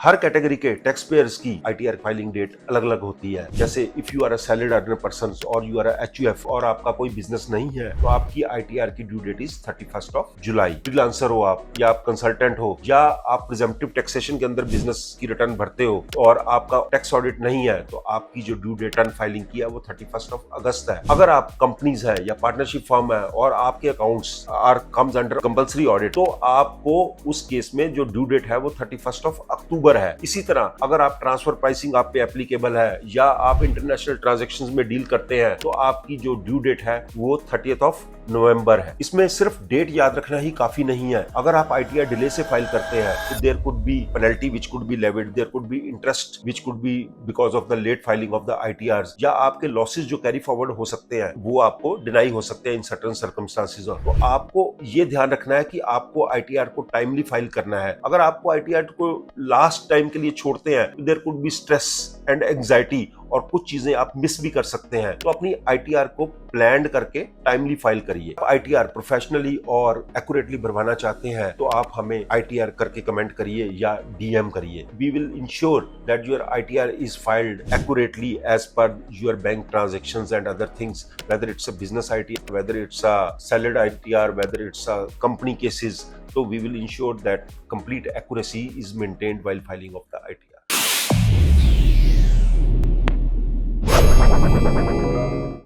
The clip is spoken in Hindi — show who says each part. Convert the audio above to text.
Speaker 1: हर कैटेगरी के टैक्स पेयर्स की आईटीआर फाइलिंग डेट अलग अलग होती है। जैसे if you are a salaried earner person और यू आर अ एचयूएफ और आपका कोई बिजनेस नहीं है तो आपकी आईटीआर की due date is 31 July. Freelancer हो आप या आप कंसल्टेंट हो या आप प्रिजम्पटिव टैक्सेशन के अंदर बिजनेस की रिटर्न भरते हो और आपका टैक्स ऑडिट नहीं है तो आपकी जो ड्यू डेट रिटर्न फाइलिंग की है वो 31 अगस्त है। अगर आप कंपनीज है या पार्टनरशिप फर्म है और आपके accounts are comes under compulsory audit तो आपको उस केस में जो ड्यू डेट है वो 31 अक्टूबर है। इसी तरह अगर आप ट्रांसफर प्राइसिंग आप पे एप्लीकेबल है या आप इंटरनेशनल ट्रांजैक्शंस में डील करते हैं तो आपकी जो ड्यू डेट है वो 30 नवंबर है। इसमें सिर्फ डेट याद रखना ही काफी नहीं है। अगर आप आईटीआर डिले से फाइल करते हैं तो there could be penalty which could be levied, there could be interest which could be because of the late filing of the ITRs, या आपके लॉसेस जो कैरी फॉरवर्ड हो सकते हैं वो आपको डिनाई हो सकते हैं इन सर्टेन सर्कमस्टांसेस। तो आपको ये ध्यान रखना है कि आपको आईटीआर को टाइमली फाइल करना है। अगर आपको आईटीआर को लास्ट टाइम के लिए छोड़ते हैं तो there could be stress and anxiety और कुछ चीजें आप मिस भी कर सकते हैं। तो अपनी आईटीआर को प्लान करके टाइमली फाइल करिए। आईटीआर प्रोफेशनली और एक्यूरेटली भरवाना चाहते हैं तो आप हमें आईटीआर करके कमेंट करिए या डीएम करिए। We will ensure that your ITR is filed accurately as per your bank transactions and other things, whether it's a business ITR, whether it's a salaried ITR, whether it's a company cases. So we will ensure that complete accuracy is maintained while filing of the ITR.